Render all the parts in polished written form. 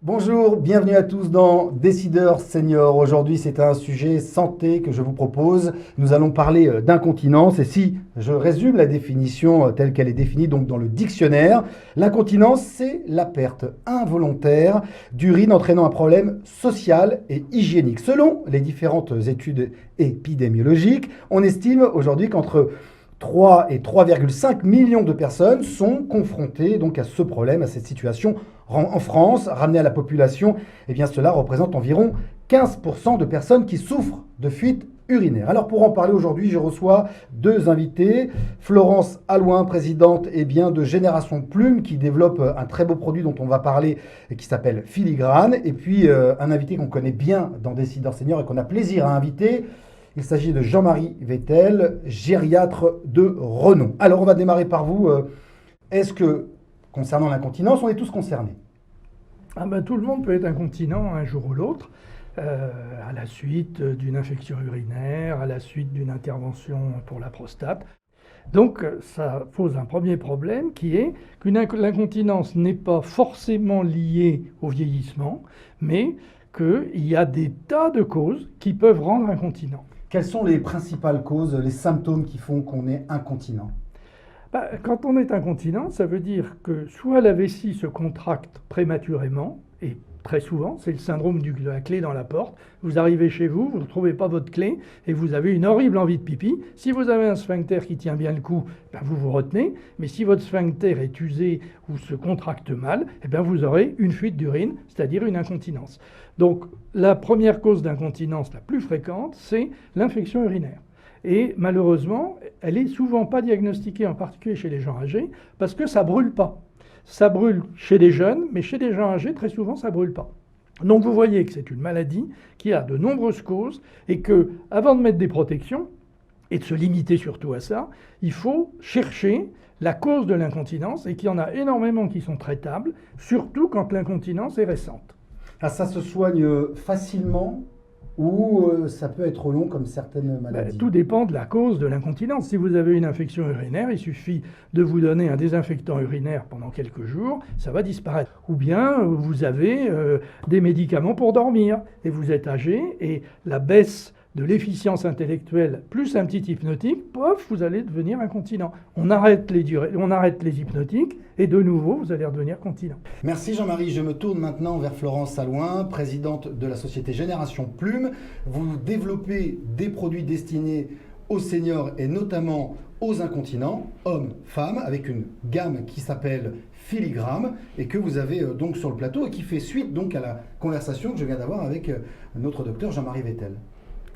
Bonjour, bienvenue à tous dans Décideurs Seniors. Aujourd'hui, c'est un sujet santé que je vous propose. Nous allons parler d'incontinence et si je résume la définition telle qu'elle est définie donc dans le dictionnaire, l'incontinence, c'est la perte involontaire d'urine entraînant un problème social et hygiénique. Selon les différentes études épidémiologiques, on estime aujourd'hui qu'entre 3 et 3,5 millions de personnes sont confrontées donc à ce problème, à cette situation en France. Ramené à la population, eh bien cela représente environ 15% de personnes qui souffrent de fuites urinaires. Alors pour en parler aujourd'hui, je reçois deux invités. Florence Allouin, présidente de Génération Plume, qui développe un très beau produit dont on va parler et qui s'appelle Filigrane. Et puis un invité qu'on connaît bien dans Décideurs Seniors et qu'on a plaisir à inviter. Il s'agit de Jean-Marie Vettel, gériatre de renom. Alors on va démarrer par vous. Est-ce que, concernant l'incontinence, on est tous concernés? Tout le monde peut être incontinent un jour ou l'autre, à la suite d'une infection urinaire, à la suite d'une intervention pour la prostate. Donc ça pose un premier problème qui est que l'incontinence n'est pas forcément liée au vieillissement, mais qu'il y a des tas de causes qui peuvent rendre incontinent. Quelles sont les principales causes, les symptômes qui font qu'on est incontinent? Quand on est incontinent, ça veut dire que soit la vessie se contracte prématurément, et très souvent, c'est le syndrome de la clé dans la porte. Vous arrivez chez vous, vous ne trouvez pas votre clé, et vous avez une horrible envie de pipi. Si vous avez un sphincter qui tient bien le coup, vous vous retenez. Mais si votre sphincter est usé ou se contracte mal, vous aurez une fuite d'urine, c'est-à-dire une incontinence. Donc la première cause d'incontinence la plus fréquente, c'est l'infection urinaire. Et malheureusement, elle est souvent pas diagnostiquée, en particulier chez les gens âgés, parce que ça brûle pas. Ça brûle chez les jeunes, mais chez les gens âgés, très souvent, ça brûle pas. Donc vous voyez que c'est une maladie qui a de nombreuses causes et que, avant de mettre des protections, et de se limiter surtout à ça, il faut chercher la cause de l'incontinence et qu'il y en a énormément qui sont traitables, surtout quand l'incontinence est récente. Ah, ça se soigne facilement ou ça peut être long comme certaines maladies? Tout dépend de la cause de l'incontinence. Si vous avez une infection urinaire, il suffit de vous donner un désinfectant urinaire pendant quelques jours, ça va disparaître. Ou bien vous avez des médicaments pour dormir et vous êtes âgé et la baisse de l'efficience intellectuelle plus un petit hypnotique, pof, vous allez devenir incontinent. On arrête les hypnotiques et de nouveau, vous allez redevenir continent. Merci Jean-Marie. Je me tourne maintenant vers Florence Allouin, présidente de la société Génération Plume. Vous développez des produits destinés aux seniors et notamment aux incontinents, hommes, femmes, avec une gamme qui s'appelle Filigrane et que vous avez donc sur le plateau et qui fait suite donc à la conversation que je viens d'avoir avec notre docteur Jean-Marie Vettel.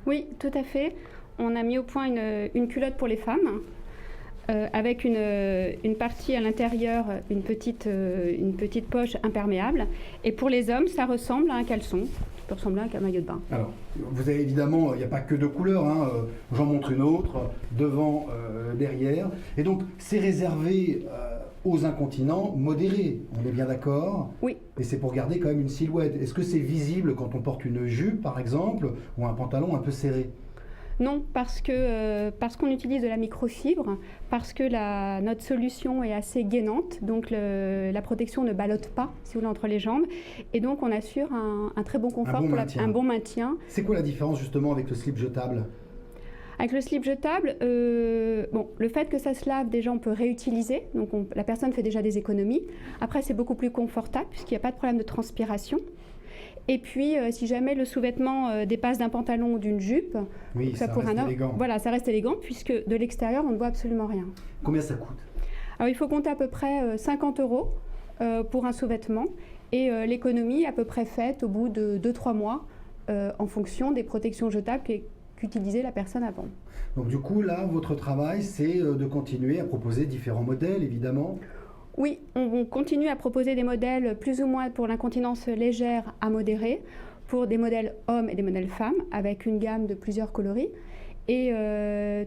Oui, tout à fait. On a mis au point une culotte pour les femmes avec une partie à l'intérieur, une petite poche imperméable. Et pour les hommes, ça ressemble à un caleçon, qui peut ressembler à un maillot de bain. Alors, vous avez évidemment, il n'y a pas que deux couleurs, hein, j'en montre une autre, devant, derrière. Et donc, c'est réservé aux incontinents modérés, on est bien d'accord? Oui. Et c'est pour garder quand même une silhouette. Est-ce que c'est visible quand on porte une jupe, par exemple, ou un pantalon un peu serré? Non, parce qu'on utilise de la microfibre, parce que notre solution est assez gainante, donc la protection ne ballotte pas, si vous voulez, entre les jambes, et donc on assure un très bon confort, un bon maintien. C'est quoi la différence justement avec le slip jetable? Avec le slip jetable, le fait que ça se lave, déjà on peut réutiliser, donc la personne fait déjà des économies. Après c'est beaucoup plus confortable puisqu'il n'y a pas de problème de transpiration. Et puis si jamais le sous-vêtement dépasse d'un pantalon ou d'une jupe, oui, ça reste élégant. Voilà, ça reste élégant puisque de l'extérieur on ne voit absolument rien. Combien ça coûte? Alors il faut compter à peu près 50 € pour un sous-vêtement et l'économie est à peu près faite au bout de 2-3 mois en fonction des protections jetables qu'utilisait la personne avant. Donc du coup, là, votre travail, c'est de continuer à proposer différents modèles, évidemment? Oui, on continue à proposer des modèles plus ou moins pour l'incontinence légère à modérée, pour des modèles hommes et des modèles femmes, avec une gamme de plusieurs coloris. Et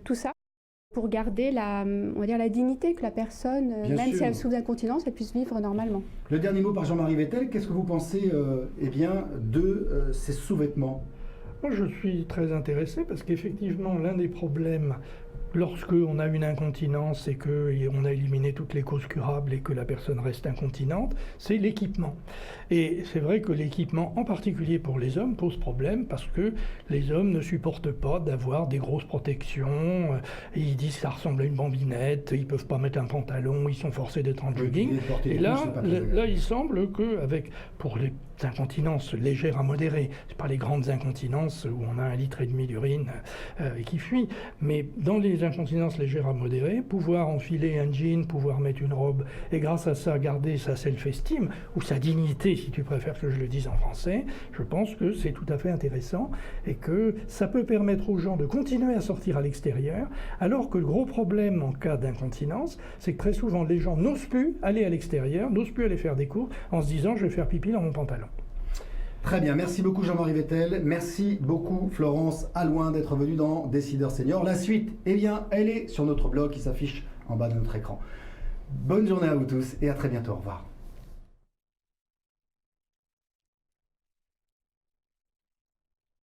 tout ça pour garder on va dire la dignité que la personne, même si elle souffre d'incontinence, elle puisse vivre normalement. Le dernier mot par Jean-Marie Vettel, qu'est-ce que vous pensez de ces sous-vêtements? Moi, je suis très intéressé parce qu'effectivement, l'un des problèmes lorsque on a une incontinence et qu'on a éliminé toutes les causes curables et que la personne reste incontinente, c'est l'équipement. Et c'est vrai que l'équipement, en particulier pour les hommes, pose problème parce que les hommes ne supportent pas d'avoir des grosses protections. Ils disent que ça ressemble à une bambinette, ils ne peuvent pas mettre un pantalon, ils sont forcés d'être en jogging. Et là, il semble que pour les incontinences légères à modérées, c'est pas les grandes incontinences où on a 1,5 litre d'urine qui fuit, mais dans les incontinences légères à modérées, pouvoir enfiler un jean, pouvoir mettre une robe, et grâce à ça garder sa self-esteem, ou sa dignité, si tu préfères que je le dise en français, je pense que c'est tout à fait intéressant, et que ça peut permettre aux gens de continuer à sortir à l'extérieur, alors que le gros problème en cas d'incontinence, c'est que très souvent les gens n'osent plus aller à l'extérieur, n'osent plus aller faire des cours, en se disant je vais faire pipi dans mon pantalon. Très bien, merci beaucoup Jean-Marie Vettel, merci beaucoup Florence Allouin d'être venue dans Décideurs Seniors. La suite, eh bien, elle est sur notre blog qui s'affiche en bas de notre écran. Bonne journée à vous tous et à très bientôt, au revoir.